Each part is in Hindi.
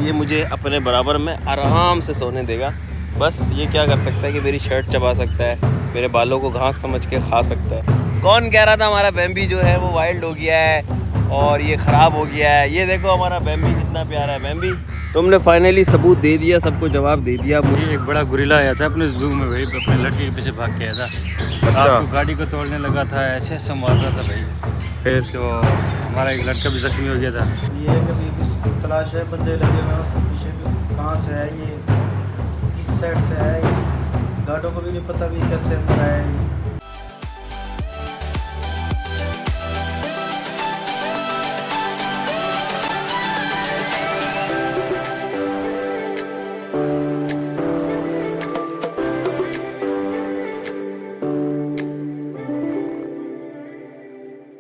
ये मुझे अपने बराबर में आराम से सोने देगा। बस ये क्या कर सकता है कि मेरी शर्ट चबा सकता है, मेरे बालों को घास समझ के खा सकता है। कौन कह रहा था हमारा बैम्बी जो है वो वाइल्ड हो गया है और ये ख़राब हो गया है। ये देखो हमारा बैम्बी कितना प्यारा है। बैम्बी, तुमने फाइनली सबूत दे दिया, सबको जवाब दे दिया। ये एक बड़ा गुरिल्ला आया था अपने जू में भाई, अपने लड़के के पीछे भाग के आया था। अच्छा। आपको गाड़ी को तोड़ने लगा था, ऐसे संभाल रहा था भाई। फिर तो हमारा एक लड़का भी जख्मी हो गया था। ये कभी कुछ तलाश है, बंदे लगे हुए हैं सब पीछे भी, कहाँ से है ये, किस साइड से है ये, गार्डों को भी नहीं पता भी कैसे अंदर आया है ये।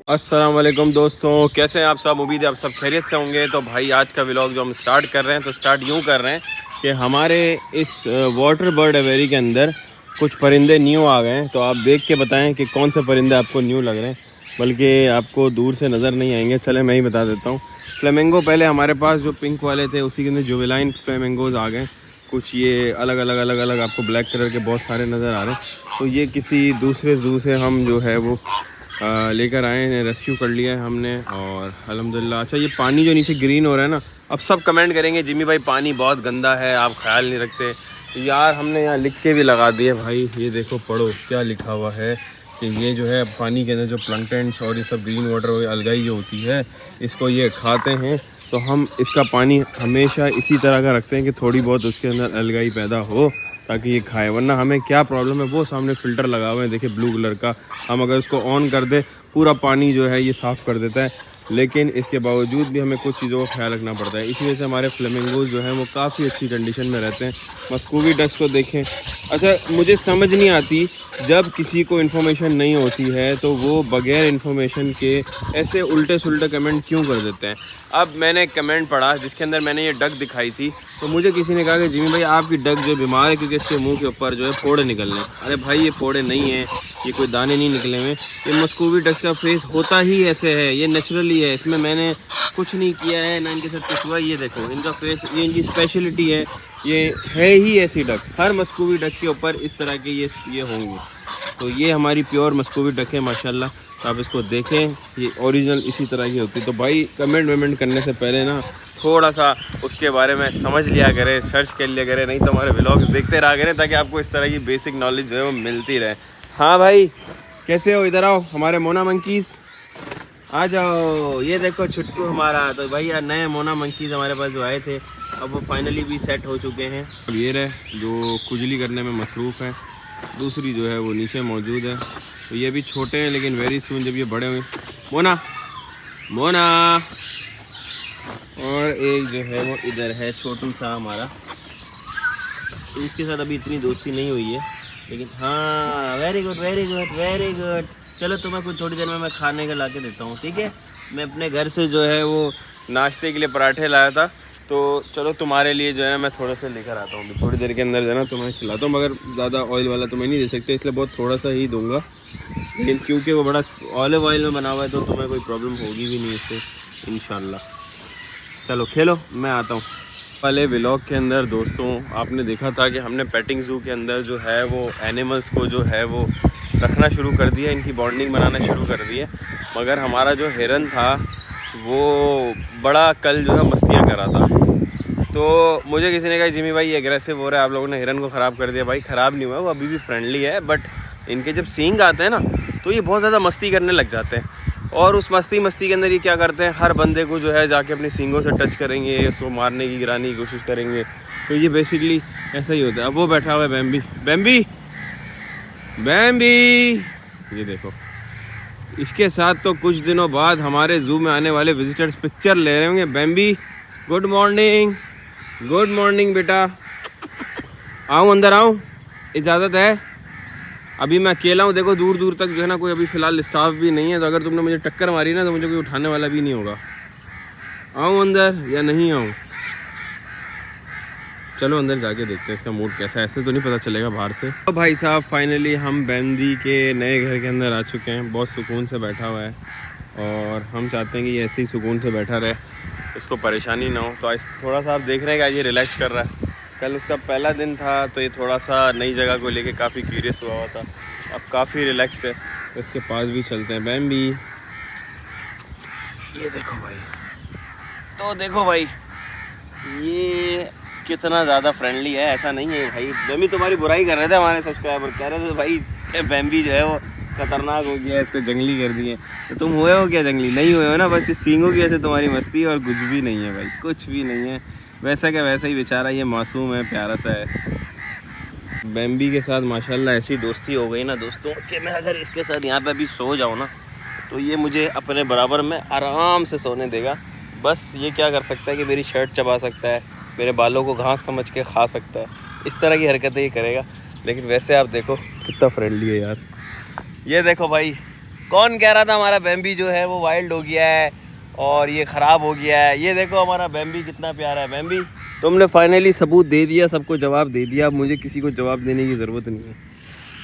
अस्सलाम वालेकुम दोस्तों, कैसे हैं आप सब। उम्मीद है आप सब खैरियत से होंगे। तो भाई आज का व्लॉग जो हम स्टार्ट कर रहे हैं, तो स्टार्ट यूँ कर रहे हैं कि हमारे इस वाटर बर्ड एवेरी के अंदर कुछ परिंदे न्यू आ गए हैं। तो आप देख के बताएं कि कौन से परिंदे आपको न्यू लग रहे हैं, बल्कि आपको दूर से नज़र नहीं आएंगे। चले मैं ही बता देता हूँ। फ्लेमिंगो पहले हमारे पास जो पिंक वाले थे, उसी के अंदर जुवेलाइन फ्लेमिंगोज आ गए। कुछ ये अलग अलग आपको ब्लैक कलर के बहुत सारे नज़र आ रहे हैं। तो ये किसी दूसरे जू से हम जो है वो लेकर आए हैं, रेस्क्यू कर लिया है हमने और अल्हम्दुलिल्लाह। अच्छा, ये पानी जो नीचे ग्रीन हो रहा है ना, अब सब कमेंट करेंगे जिम्मी भाई पानी बहुत गंदा है, आप ख्याल नहीं रखते। तो यार हमने यहाँ लिख के भी लगा दिए भाई, ये देखो पढ़ो क्या लिखा हुआ है कि ये जो है पानी के अंदर जो प्लांटेंट्स और ये सब ग्रीन वाटर अलगाई जो होती है, इसको ये खाते हैं। तो हम इसका पानी हमेशा इसी तरह का रखते हैं कि थोड़ी बहुत उसके अंदर अलगाई पैदा हो ताकि ये खाए, वरना हमें क्या प्रॉब्लम है। वो सामने फ़िल्टर लगा हुआ है, देखिए ब्लू कलर का, हम अगर उसको ऑन कर दे पूरा पानी जो है ये साफ़ कर देता है। लेकिन इसके बावजूद भी हमें कुछ चीज़ों का ख्याल रखना पड़ता है। इसी वजह से हमारे फ्लेमिंगोज जो हैं वो काफ़ी अच्छी कंडीशन में रहते हैं। मस्कोवी डक्स को देखें। अच्छा, मुझे समझ नहीं आती, जब किसी को इन्फॉर्मेशन नहीं होती है तो वो बगैर इन्फॉर्मेशन के ऐसे उल्टे सुल्टे कमेंट क्यों कर देते हैं। अब मैंने एक कमेंट पढ़ा जिसके अंदर मैंने ये डक दिखाई थी, तो मुझे किसी ने कहा कि जिम्मी भाई आपकी डक जो बीमार है क्योंकि इसके मुंह के ऊपर जो है फोड़े निकल रहे हैं। अरे भाई ये फोड़े नहीं हैं, ये कोई दाने नहीं निकले हुए। ये मस्कोवी डक का फेस होता ही ऐसे है, ये नेचुरली है, इसमें मैंने कुछ नहीं किया है, ना इनके साथ कुछ हुआ। ये देखो इनका फेस, ये इनकी स्पेशलिटी है, ये है ही ऐसी डक। हर मस्कोवी डक के ऊपर इस तरह के ये होंगे। तो ये हमारी प्योर मस्कोवी डक है माशाल्लाह। तो आप इसको देखें, ये ओरिजिनल इसी तरह की होती है। तो भाई कमेंट वेमेंट करने से पहले ना थोड़ा सा उसके बारे में समझ लिया करें, सर्च कर लिया करें, नहीं तो हमारे व्लॉग्स देखते रहा करें ताकि आपको इस तरह की बेसिक नॉलेज जो है वो मिलती रहे। हाँ भाई कैसे हो, इधर आओ हमारे मोना मंकीज़, आ जाओ। ये देखो छुट्टू हमारा। तो भाई यार नए मोना मंकीज़ हमारे पास जो आए थे, अब वो फाइनली भी सेट हो चुके हैं। अब ये रहे जो खुजली करने में मसरूफ़ है, दूसरी जो है वो नीचे मौजूद है। तो ये भी छोटे हैं लेकिन वेरी सून जब ये बड़े हुए। मोना मोना, और एक जो है वो इधर है छोटू सा हमारा। तो इसके साथ अभी इतनी दोस्ती नहीं हुई है, लेकिन हाँ very good very good very good. चलो तुम्हें कुछ थोड़ी देर में मैं खाने का ला के देता हूँ, ठीक है। मैं अपने घर से जो है वो नाश्ते के लिए पराठे लाया था, तो चलो तुम्हारे लिए जो है मैं थोड़ा सा लेकर आता हूँ। थोड़ी देर के अंदर जो है ना तुम्हें खिलाता हूँ, मगर ज़्यादा ऑयल वाला तुम्हें नहीं दे सकते, इसलिए बहुत थोड़ा सा ही दूंगा। लेकिन क्योंकि वो बड़ा ऑलिव ऑयल में बना हुआ है तो तुम्हें कोई प्रॉब्लम होगी भी नहीं इससे इंशाल्लाह। चलो खेलो, मैं आता हूँ। पहले व्लॉग के अंदर दोस्तों आपने देखा था कि हमने पेटिंग जू के अंदर जो है वो एनिमल्स को जो है वो रखना शुरू कर दिया, इनकी बॉन्डिंग बनाना शुरू कर दी है। मगर हमारा जो हिरन था वो बड़ा कल जो है मस्तियाँ कर रहा था। तो मुझे किसी ने कहा जिम्मी भाई ये एग्रेसिव हो रहा है, आप लोगों ने हिरन को ख़राब कर दिया। भाई ख़राब नहीं हुआ, वो अभी भी फ्रेंडली है, बट इनके जब सींग आते हैं ना तो ये बहुत ज़्यादा मस्ती करने लग जाते हैं। और उस मस्ती के अंदर ये क्या करते हैं, हर बंदे को जो है जाके अपनी सींगों से टच करेंगे, उसको मारने की गिराने की कोशिश करेंगे। तो ये बेसिकली ऐसा ही होता है। अब वो बैठा हुआ है बैम्बी बैम्बी बैम्बी, ये देखो। इसके साथ तो कुछ दिनों बाद हमारे जू में आने वाले विजिटर्स पिक्चर ले रहे होंगे। बैम्बी गुड मॉर्निंग बेटा, आऊँ अंदर आऊँ, इजाज़त है। अभी मैं अकेला हूँ, देखो दूर दूर तक जो है ना कोई अभी फ़िलहाल स्टाफ भी नहीं है। तो अगर तुमने मुझे टक्कर मारी ना तो मुझे कोई उठाने वाला भी नहीं होगा। आऊँ अंदर या नहीं आऊँ? चलो अंदर जाके देखते हैं इसका मूड कैसा है, ऐसे तो नहीं पता चलेगा बाहर से। तो भाई साहब फाइनली हम बैंदी के नए घर के अंदर आ चुके हैं। बहुत सुकून से बैठा हुआ है और हम चाहते हैं कि ये ऐसे ही सुकून से बैठा रहे। उसको परेशानी ना हो। तो आज थोड़ा सा आप देख रहे हैं कि आज ये रिलैक्स कर रहा है। कल उसका पहला दिन था तो ये थोड़ा सा नई जगह को लेके काफ़ी क्यूरियस हुआ था, अब काफ़ी रिलैक्स्ड है। तो इसके पास भी चलते हैं। बैम्बी, ये देखो भाई, तो देखो भाई ये कितना ज़्यादा फ्रेंडली है। ऐसा नहीं है भाई, बैम्बी तुम्हारी बुराई कर रहे थे हमारे सब्सक्राइबर, कह रहे थे भाई बैम्बी जो है वो खतरनाक हो गया है, इसको जंगली कर दिए। तो तुम हुए हो क्या जंगली? नहीं हुए हो ना, बस ये सींगों की वजह से तुम्हारी मस्ती है और कुछ भी नहीं है भाई, कुछ भी नहीं है। वैसा क्या वैसा ही बेचारा, ये मासूम है, प्यारा सा है। बैम्बी के साथ माशाल्लाह ऐसी दोस्ती हो गई ना दोस्तों कि मैं अगर इसके साथ यहाँ पे अभी सो जाऊँ ना तो ये मुझे अपने बराबर में आराम से सोने देगा। बस ये क्या कर सकता है कि मेरी शर्ट चबा सकता है, मेरे बालों को घास समझ के खा सकता है, इस तरह की हरकतें ये करेगा। लेकिन वैसे आप देखो कितना फ्रेंडली है यार। ये देखो भाई, कौन कह रहा था हमारा बैम्बी जो है वो वाइल्ड हो गया है और ये ख़राब हो गया है। ये देखो हमारा बैम्बी कितना प्यारा है। बैम्बी, तुमने फाइनली सबूत दे दिया, सबको जवाब दे दिया, अब मुझे किसी को जवाब देने की ज़रूरत नहीं है।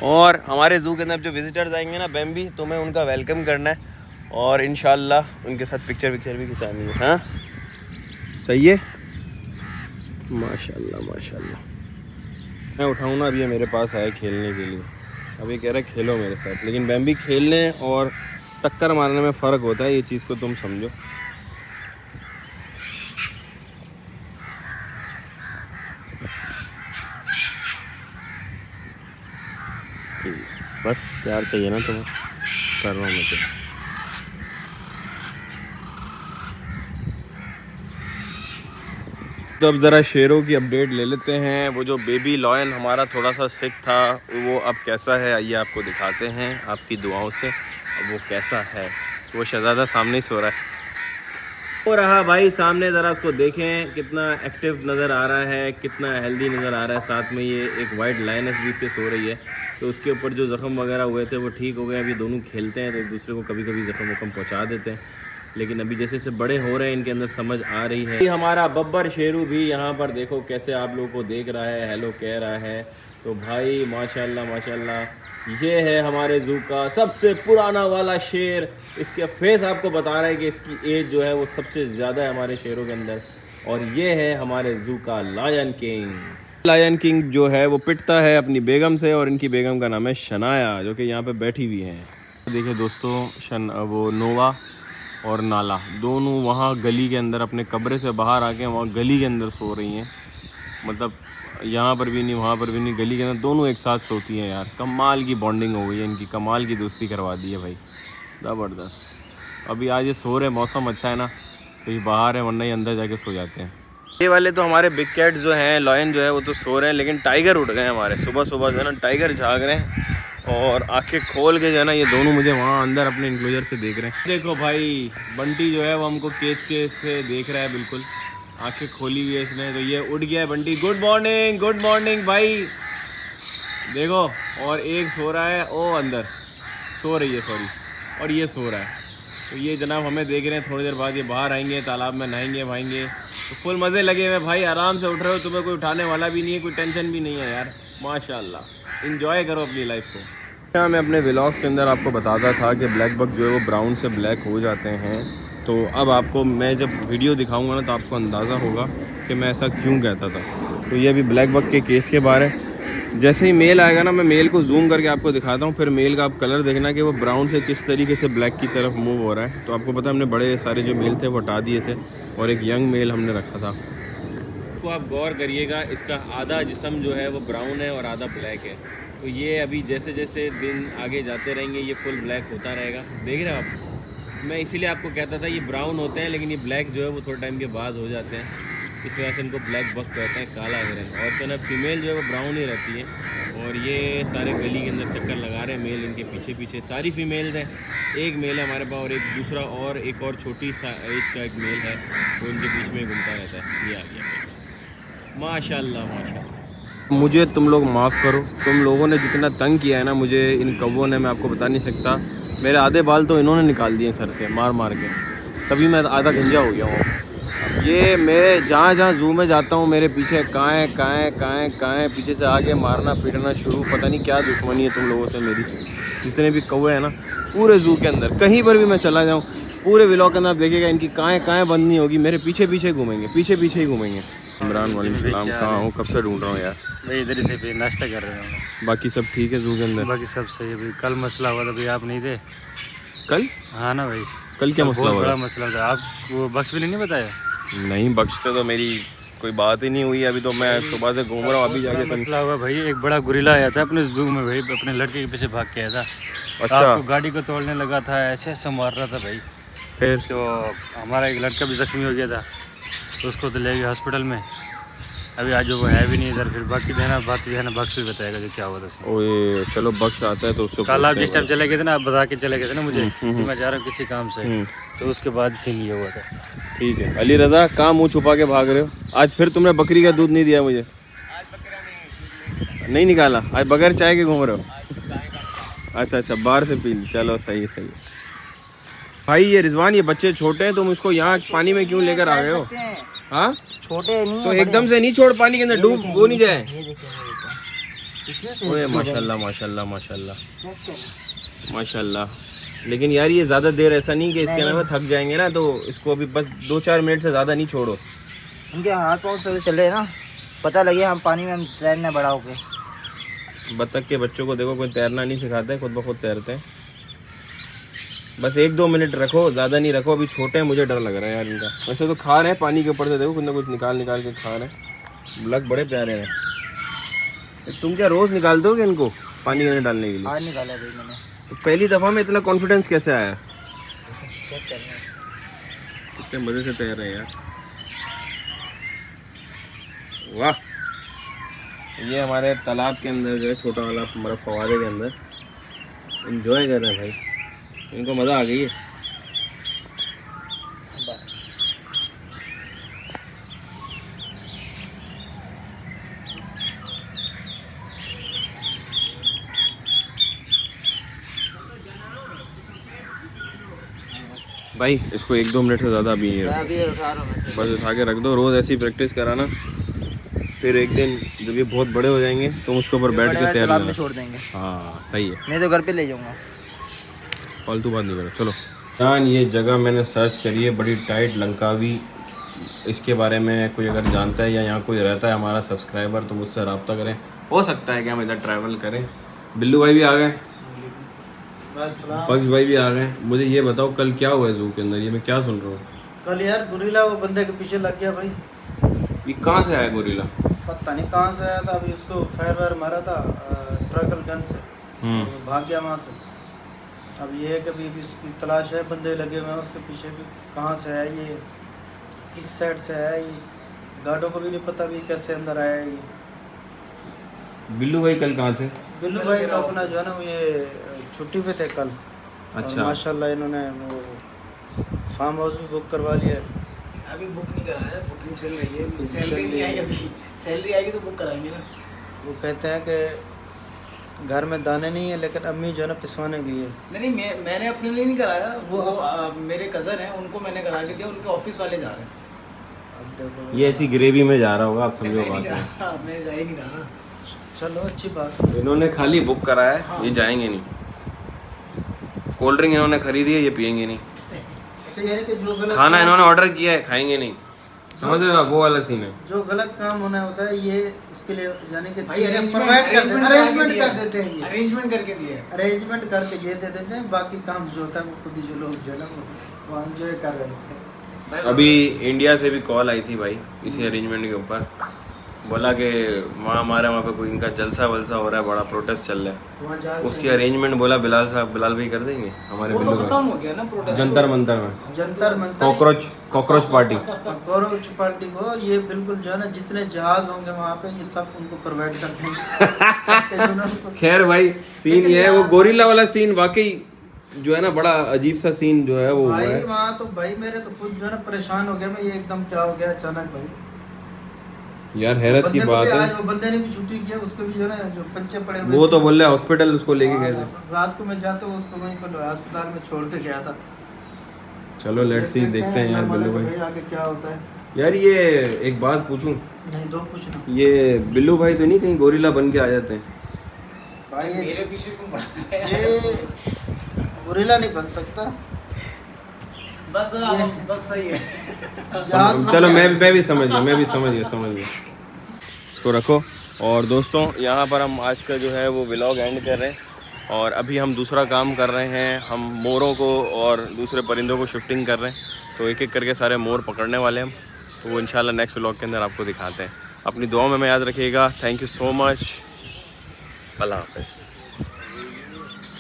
और हमारे ज़ू के अंदर जो विज़िटर्स आएंगे ना बैम्बी, तुम्हें उनका वेलकम करना है और इंशाल्लाह उनके साथ पिक्चर भी खिंचानी है। हाँ सही है, माशाल्लाह माशाल्लाह। मैं उठाऊँ ना, अभी ये मेरे पास आए खेलने के लिए, अभी कह रहा है खेलो मेरे साथ। लेकिन बैम्बी खेलने और टक्कर मारने में फ़र्क होता है, ये चीज़ को तुम समझो। बस प्यार चाहिए ना तुम्हें, कर रहा हूँ मैं तो। तो अब ज़रा शेरों की अपडेट ले लेते हैं। वो जो बेबी लॉयन हमारा थोड़ा सा सिक था, वो अब कैसा है आइए आपको दिखाते हैं आपकी दुआओं से। अब वो कैसा है, वो शहज़ादा सामने ही सो रहा है, हो रहा भाई सामने, ज़रा उसको देखें कितना एक्टिव नज़र आ रहा है, कितना हेल्दी नज़र आ रहा है। साथ में ये एक वाइट लायनेस भी इसके सो रही है। तो उसके ऊपर जो ज़ख़म वगैरह हुए थे वो ठीक हो गए। अभी दोनों खेलते हैं तो एक दूसरे को कभी कभी ज़ख़म वख़म पहुँचा देते हैं, लेकिन अभी जैसे जैसे बड़े हो रहे हैं इनके अंदर समझ आ रही है। हमारा बब्बर शेरू भी यहाँ पर देखो कैसे आप लोगों को देख रहा है, हेलो कह रहा है। तो भाई माशाल्लाह माशाल्लाह, ये है हमारे ज़ू का सबसे पुराना वाला शेर। इसके फेस आपको बता रहा है कि इसकी एज जो है वो सबसे ज़्यादा है हमारे शेरों के अंदर। और ये है हमारे ज़ू का लायन किंग। लायन किंग जो है वो पिटता है अपनी बेगम से, और इनकी बेगम का नाम है शनाया, जो कि यहाँ पे बैठी हुई हैं। देखिए दोस्तों, वो नोवा और नाला दोनों वहाँ गली के अंदर अपने कमरे से बाहर आके वहाँ गली के अंदर सो रही हैं। मतलब यहाँ पर भी नहीं, वहाँ पर भी नहीं, गली के अंदर दोनों एक साथ सोती हैं यार। कमाल की बॉन्डिंग हो गई है इनकी, कमाल की दोस्ती करवा दी है भाई, ज़बरदस्त। अभी आज ये सो रहे, मौसम अच्छा है ना तो ये बाहर है, वरना ये अंदर जाके सो जाते हैं। ये वाले तो हमारे बिग कैट जो हैं, लॉयन जो है वो तो सो रहे हैं, लेकिन टाइगर उठ गए हमारे। सुबह सुबह जो है ना टाइगर जाग रहे हैं और आंखें खोल के जो है ना ये दोनों मुझे वहाँ अंदर अपने इंक्लोजर से देख रहे हैं। देखो भाई बंटी जो है वो हमको केज के से देख रहा है, बिल्कुल आंखें खोली हुई है इसने। तो ये उठ गया है बंटी, गुड मॉर्निंग भाई, देखो। और एक सो रहा है, ओ अंदर सो रही है, सॉरी, और ये सो रहा है। तो ये जनाब हमें देख रहे हैं, थोड़ी देर बाद ये बाहर आएंगे, तालाब में नहाएंगे भाएंगे। तो फुल मज़े लगे हुए भाई, आराम से उठ रहे हो, तुम्हें कोई उठाने वाला भी नहीं है, कोई टेंशन भी नहीं है यार, माशाल्लाह। इंजॉय करो अपनी लाइफ को। मैं अपने व्लॉग के अंदर आपको बताता था कि ब्लैक बग जो है वो ब्राउन से ब्लैक हो जाते हैं। तो अब आपको मैं जब वीडियो दिखाऊंगा ना तो आपको अंदाज़ा होगा कि मैं ऐसा क्यों कहता था। तो ये अभी ब्लैक बग के केस के बारे, जैसे ही मेल आएगा ना मैं मेल को जूम करके आपको दिखाता हूँ, फिर मेल का आप कलर देखना कि वो ब्राउन से किस तरीके से ब्लैक की तरफ मूव हो रहा है। तो आपको पता है हमने बड़े सारे जो मेल थे वो हटा दिए थे और एक यंग मेल हमने रखा था। तो आप गौर करिएगा, इसका आधा जिस्म जो है वो ब्राउन है और आधा ब्लैक है। तो ये अभी जैसे जैसे दिन आगे जाते रहेंगे ये फुल ब्लैक होता रहेगा, देख रहे हैं आप। मैं इसीलिए आपको कहता था ये ब्राउन होते हैं, लेकिन ये ब्लैक जो है वो थोड़े टाइम के बाद हो जाते हैं, इस वजह से इनको ब्लैक बग कहते हैं, काला हिरन। और तो ना फीमेल जो है वो ब्राउन ही रहती है। और ये सारे गली के अंदर चक्कर लगा रहे हैं, मेल इनके पीछे पीछे, सारी फीमेल्स हैं। एक मेल है हमारे पास और एक दूसरा और एक और छोटी सा एज का एक मेल है, वो इनके बीच में घूमता रहता है। ये आ गया माशाल्लाह माशाल्लाह। मुझे तुम लोग माफ़ करो, तुम लोगों ने जितना तंग किया है ना मुझे इन कौवों ने, मैं आपको बता नहीं सकता। मेरे आधे बाल तो इन्होंने निकाल दिए सर से मार मार के, तभी मैं आधा गंजा हो गया हूँ। ये मैं जहाँ जहाँ जू में जाता हूँ मेरे पीछे काएँ पीछे से आके मारना पीटना शुरू। पता नहीं क्या दुश्मनी है तुम लोगों से मेरी। जितने भी कौवे हैं ना पूरे जू के अंदर, कहीं पर भी मैं चला जाऊँ पूरे व्लॉग के अंदर आप देखिएगा इनकी काएँ बंद नहीं होगी, मेरे पीछे पीछे घूमेंगे, पीछे ही घूमेंगे। इमरान वालेकुम, कहाँ हूँ, कब से ढूंढ रहा हूँ यार। भाई इधर ही से भी नाश्ता कर रहे हैं। बाकी सब ठीक है जू के अंदर? बाकी सब सही है भाई। कल मसला हुआ था भाई, आप नहीं थे कल? हाँ ना भाई, कल क्या मसला बहुत हुआ? बड़ा मसला था। आप वो बख्श भी नहीं बताया? नहीं, बख्श से तो मेरी कोई बात ही नहीं हुई। अभी तो मैं सुबह से घूम रहा हूँ, अभी जाके मसला हुआ भाई, एक बड़ा गुरीला आया था अपने जू में भाई, अपने लड़के के पीछे भाग के आया था। अच्छा। आपको गाड़ी को तोड़ने लगा था, ऐसे ऐसे मार रहा था भाई। फिर तो हमारा एक लड़का भी जख्मी हो गया था, तो उसको तो ले गए हॉस्पिटल में। अभी आज वो है भी नहीं इधर। फिर बाकी देना बात जो है ना, बख्श भी बताएगा जो क्या हुआ था। ओए चलो, बख्श आता है तो उसको कल आप पूछते जिस हैं टाइम चले गए थे ना, आप बता के चले गए थे ना मुझे हम्म, कि मैं जा रहा हूँ किसी काम से, तो उसके बाद सीन ये हुआ था। ठीक है। अली रज़ा, कहाँ मुँह छुपा के भाग रहे हो? आज फिर तुमने बकरी का दूध नहीं दिया मुझे। नहीं निकाला आज, बगैर चाय के घूम रहे हो? अच्छा, बाहर से पी ली, चलो सही है। भाई ये रिजवान, ये बच्चे छोटे हैं, तुम इसको यहाँ पानी में क्यों लेकर आ गए हो? हाँ छोटे नहीं तो एकदम से नहीं छोड़, पानी के अंदर डूब वो नहीं जाए। ओए माशाल्लाह माशाल्लाह माशाल्लाह माशाल्लाह। लेकिन यार ये ज़्यादा देर ऐसा नहीं कि इसके अंदर थक जाएंगे ना, तो इसको अभी बस 2-4 मिनट से ज़्यादा नहीं छोड़ो। उनके हाथ पाँव से चले ना, पता लगे हम पानी में हम तैरने बड़ा हो गए। बत्तख के बच्चों को देखो, कोई तैरना नहीं सिखाता है, खुद ब खुद तैरते हैं। बस 1-2 मिनट रखो, ज़्यादा नहीं रखो, अभी छोटे हैं, मुझे डर लग रहा है यार इनका। वैसे तो खा रहे हैं पानी के ऊपर से, देखो कुछ ना कुछ निकाल के खा रहे हैं। लग बड़े प्यारे हैं। तुम क्या रोज़ निकालते हो कि इनको पानी के अंदर डालने के लिए? आज निकाला भाई मैंने। तो पहली दफ़ा में इतना कॉन्फिडेंस कैसे आया? कितने मज़े से तैर रहे हैं यार, वाह। ये हमारे तालाब के अंदर जो है, छोटा वाला हमारा फवारे के अंदर एंजॉय कर रहे हैं भाई, इनको मज़ा आ गई है। भाई इसको 1-2 मिनट से ज़्यादा अभी बस उठा के रख दो। रोज़ ऐसी प्रैक्टिस कराना, फिर एक दिन जब ये बहुत बड़े हो जाएंगे तो उसके ऊपर बैठ के तैरना में छोड़ देंगे। हाँ सही है, नहीं तो घर पे ले जाऊंगा। फालतू बात नहीं करो। चलो जान, ये जगह मैंने सर्च करी है, बड़ी टाइट लंकावी। इसके बारे में कोई अगर जानता है या यहाँ कोई रहता है हमारा सब्सक्राइबर, तो मुझसे रब्ता करें। हो सकता है कि हम इधर ट्रैवल करें। बिल्लू भाई भी आ गए, पक्ष भाई भी आ गए। मुझे ये बताओ कल क्या हुआ है जू के अंदर? ये मैं क्या सुन रहा हूँ? कल यार गुरीला वो बंदे के पीछे लग गया भाई। ये कहाँ से आया गोरिल्ला? पता नहीं कहाँ से आया था। अभी उसको फायर वायर मारा था ट्रकल गन से, तो भाग गया वहाँ से। अब ये है कि अभी इसकी तलाश है, बंदे लगे हुए हैं उसके पीछे भी। कहाँ से आया ये, किस साइड से आया ये, गार्डों को भी नहीं पता भी कैसे अंदर आया ये। बिल्लू भाई कल कहाँ थे? बिल्लू भाई तो अपना जो है ना, ये छुट्टी पे थे कल। अच्छा। माशाल्लाह इन्होंने वो फार्म हाउस भी बुक करवा लिया है। अभी बुक नहीं कराया, बुकिंग चल रही है। सैलरी नहीं आई अभी, सैलरी आएगी तो बुक कराएंगे ना। वो कहते हैं कि घर में दाने नहीं है, लेकिन अम्मी जो है ना पिसवाने गई है। नहीं मैंने अपने लिए नहीं कराया, वो मेरे कज़न हैं, उनको मैंने करा के दिया। उनके ऑफिस वाले जा रहे हैं। अब देखो ये ऐसी ग्रेवी में जा रहा होगा, आप समझो मैं बात नहीं है। करा, मैं जा ही नहीं रहा। चलो अच्छी बात। इन्होंने खाली बुक कराया है, ये जाएंगे नहीं। कोल्ड ड्रिंक इन्होंने खरीदी है, ये पियेंगे नहीं। अच्छा यानी कि जो गलत खाना इन्होंने ऑर्डर किया है, खाएंगे नहीं। समझ रहे हो आप? वो वाला सीन है। जो गलत काम होना होता है ये उसके लिए यानी कि भाई अरेंजमेंट अरेंजमेंट कर देते हैं। ये अरेंजमेंट करके दिए। अरेंजमेंट करके ये दे देते हैं, बाकी काम जो होता है वो खुद ही जो लोग जो है ना वो एंजॉय कर रहे थे। अभी इंडिया से भी कॉल आई थी भाई इसी अरेंजमेंट के ऊपर। बोला कि वहाँ हमारे वहाँ पे कोई इनका जलसा वलसा हो रहा है, बड़ा प्रोटेस्ट चल रहा है, तो वहाँ जा उसकी अरेंजमेंट बोला बिलाल भाई कर देंगे हमारे वो तो बिल्लू खत्म भाई। हो गया ना प्रोटेस्ट। जंतर मंतर में Jantar Mantar cockroach party. Cockroach party को ये बिल्कुल जो है ना, जितने जहाज होंगे वहाँ पे ये सब उनको प्रोवाइड कर देंगे। खैर भाई सीन ये है, वो गोरिल्ला वाला सीन वाकई जो है ना बड़ा अजीब सा सीन जो है वो हुआ भाई है। वहाँ तो भाई मेरे तो खुद जो है ना परेशान हो गया मैं, ये एकदम क्या हो गया अचानक भाई। यार हैरत की बंदे को बात भी है। आज वो बंदे ने भी छुट्टी किया, उसको भी जो है ना जो पंचे पड़े हुए वो थे। तो बोल रहे हॉस्पिटल उसको लेके गए थे। रात को मैं जाते हुए उसको वहीं पर अस्पताल में छोड़ के गया था। चलो लेट्स सी, देखते हैं यार बिल्लू भाई। आगे क्या होता है। यार ये एक बात पूछूं, नहीं दो पूछना ये बिल्लू भाई तो नहीं कहीं गोरिल्ला बन के आ जाते हैं? भाई ये मेरे पीछे क्यों पड़ा है? ये गोरिल्ला नहीं बन सकता। बस सही है। चलो मैं भी समझ गया इसको रखो। और दोस्तों यहाँ पर हम आज का जो है वो व्लॉग एंड कर रहे हैं, और अभी हम दूसरा काम कर रहे हैं, हम मोरों को और दूसरे परिंदों को शिफ्टिंग कर रहे हैं। तो एक एक करके सारे मोर पकड़ने वाले हम, तो वो इंशाल्लाह नेक्स्ट व्लॉग के अंदर आपको दिखाते हैं। अपनी दुआ में याद रखिएगा। Thank you so much. अल्लाह हाफ़िज़।